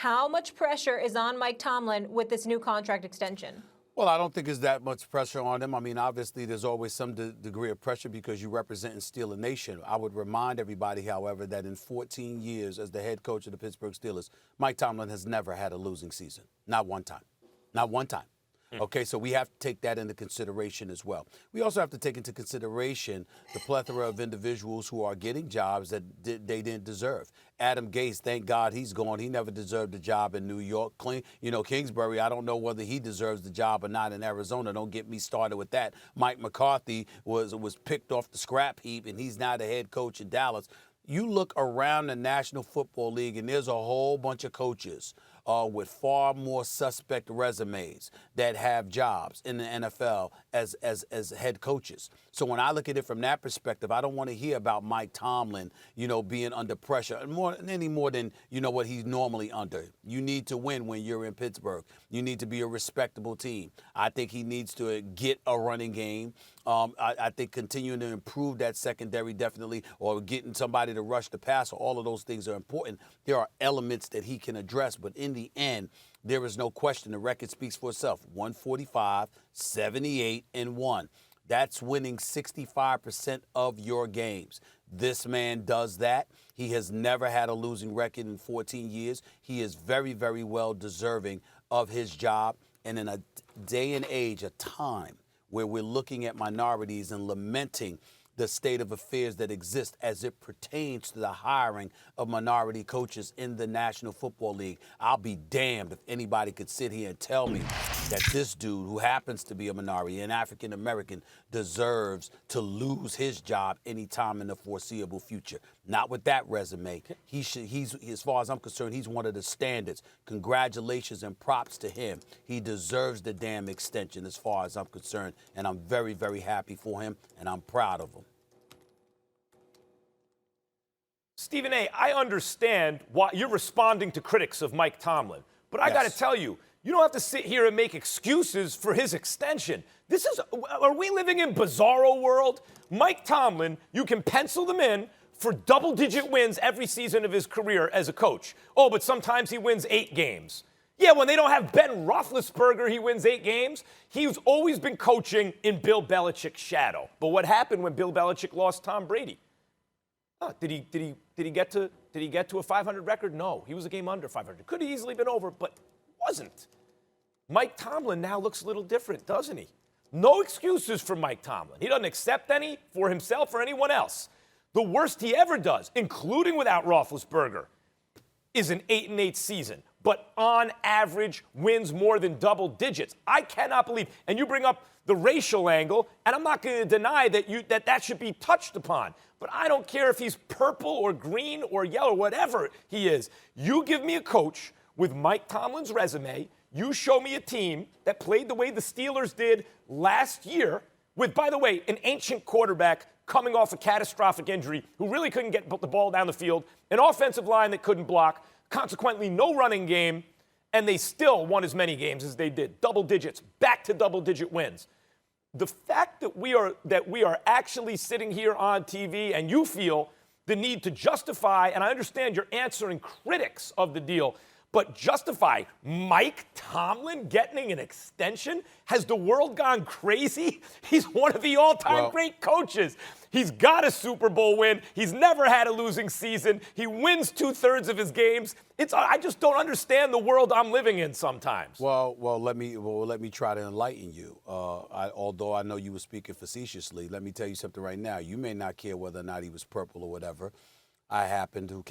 How much pressure is on Mike Tomlin with this new contract extension? Well, I don't think there's that much pressure on him. I mean, obviously, there's always some degree of pressure because you represent and steal a nation. I would remind everybody, however, that in 14 years as the head coach of the Pittsburgh Steelers, Mike Tomlin has never had a losing season. Not one time. Not one time. Okay, so we have to take that into consideration as well. We also have to take into consideration the plethora of individuals who are getting jobs that they didn't deserve. Adam Gase, thank God he's gone. He never deserved a job in New York. Kingsbury, I don't know whether he deserves the job or not in Arizona. Don't get me started with that. Mike McCarthy was picked off the scrap heap, and he's now the head coach in Dallas. You look around the National Football League, and there's a whole bunch of coaches with far more suspect resumes that have jobs in the NFL as head coaches. So when I look at it from that perspective, I don't want to hear about Mike Tomlin, being under pressure any more than, what he's normally under. You need to win when you're in Pittsburgh. You need to be a respectable team. I think he needs to get a running game. I think continuing to improve that secondary definitely, or getting somebody to rush the passer, all of those things are important. There are elements that he can address, but in the end, there is no question. The record speaks for itself. 145, 78, and 1. That's winning 65% of your games. This man does that. He has never had a losing record in 14 years. He is very, very well deserving of his job. And in a day and age, a time where we're looking at minorities and lamenting the state of affairs that exist as it pertains to the hiring of minority coaches in the National Football League. I'll be damned if anybody could sit here and tell me that this dude, who happens to be a minority, an African American, deserves to lose his job anytime in the foreseeable future. Not with that resume. He's, as far as I'm concerned, he's one of the standards. Congratulations and props to him. He deserves the damn extension as far as I'm concerned, and I'm very, very happy for him, and I'm proud of him. Stephen A., I understand why you're responding to critics of Mike Tomlin, but I got to tell you, you don't have to sit here and make excuses for his extension. Are we living in bizarro world? Mike Tomlin, you can pencil them in for double-digit wins every season of his career as a coach. Oh, but sometimes he wins 8 games. Yeah, when they don't have Ben Roethlisberger, he wins 8 games. He's always been coaching in Bill Belichick's shadow. But what happened when Bill Belichick lost Tom Brady? Did he get to a 500 record? No, he was a game under 500. Could have easily been over, but wasn't. Mike Tomlin now looks a little different, doesn't he? No excuses for Mike Tomlin. He doesn't accept any for himself or anyone else. The worst he ever does, including without Roethlisberger, is an 8-8 season, but on average wins more than double digits. I cannot believe, and you bring up the racial angle, and I'm not going to deny that should be touched upon. But I don't care if he's purple or green or yellow, whatever he is. You give me a coach with Mike Tomlin's resume. You show me a team that played the way the Steelers did last year with, by the way, an ancient quarterback coming off a catastrophic injury who really couldn't get the ball down the field, an offensive line that couldn't block, consequently no running game, and they still won as many games as they did. Double digits, back to double-digit wins. The fact that we are actually sitting here on TV and you feel the need to justify, and I understand you're answering critics of the deal, but justify Mike Tomlin getting an extension? Has the world gone crazy? He's one of the all-time great coaches. He's got a Super Bowl win. He's never had a losing season. He wins 2/3 of his games. I just don't understand the world I'm living in sometimes. Well, let me try to enlighten you. Although I know you were speaking facetiously, let me tell you something right now. You may not care whether or not he was purple or whatever. I happen to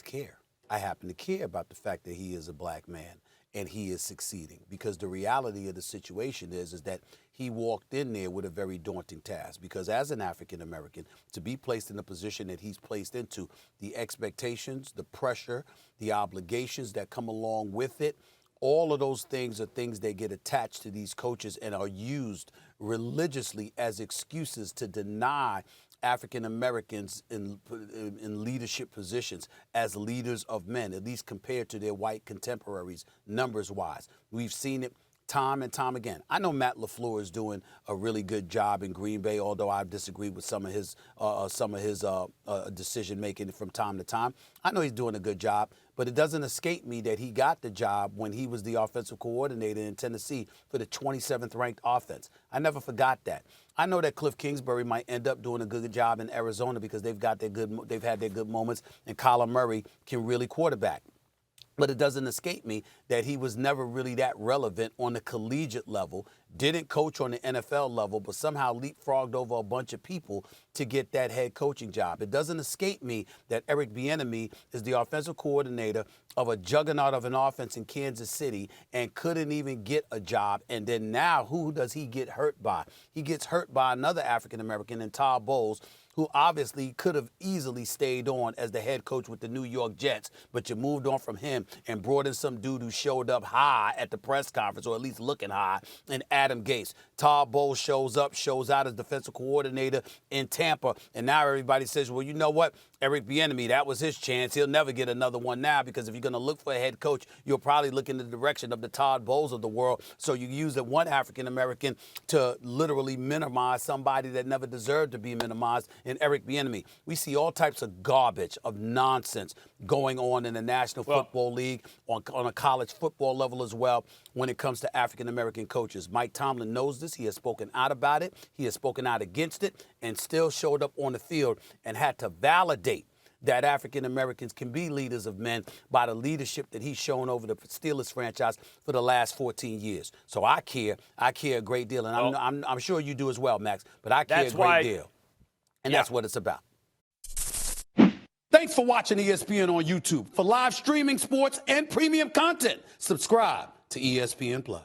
care. I happen to care about the fact that he is a black man and he is succeeding, because the reality of the situation is that he walked in there with a very daunting task, because as an African American, to be placed in the position that he's placed into, the expectations, the pressure, the obligations that come along with it, all of those things are things that get attached to these coaches and are used religiously as excuses to deny African Americans in leadership positions as leaders of men, at least compared to their white contemporaries, numbers-wise. We've seen it time and time again. I know Matt LaFleur is doing a really good job in Green Bay, although I've disagreed with some of his decision making from time to time. I know he's doing a good job, But it doesn't escape me that he got the job when he was the offensive coordinator in Tennessee for the 27th ranked offense. I never forgot that. I know that Cliff Kingsbury might end up doing a good job in Arizona because they've had their good moments, and Kyler Murray can really quarterback. But it doesn't escape me that he was never really that relevant on the collegiate level, didn't coach on the NFL level, but somehow leapfrogged over a bunch of people to get that head coaching job. It doesn't escape me that Eric Bieniemy is the offensive coordinator of a juggernaut of an offense in Kansas City and couldn't even get a job. And then now who does he get hurt by? He gets hurt by another African-American in Todd Bowles, who obviously could have easily stayed on as the head coach with the New York Jets, but you moved on from him and brought in some dude who showed up high at the press conference, or at least looking high, and Adam Gase. Todd Bowles shows out as defensive coordinator in Tampa, and now everybody says, well, you know what? Eric Bieniemy, that was his chance. He'll never get another one now, because if you're going to look for a head coach, you'll probably look in the direction of the Todd Bowles of the world. So you use that one African-American to literally minimize somebody that never deserved to be minimized in Eric Bieniemy. We see all types of garbage, of nonsense going on in the National Football League, on a college football level as well, when it comes to African-American coaches. Mike Tomlin knows this. He has spoken out about it. He has spoken out against it, and still showed up on the field and had to validate that African Americans can be leaders of men by the leadership that he's shown over the Steelers franchise for the last 14 years. So I care a great deal, and I'm sure you do as well, Max. But I care a great deal, and that's what it's about. Thanks for watching ESPN on YouTube. For live streaming, sports, and premium content, subscribe to ESPN Plus.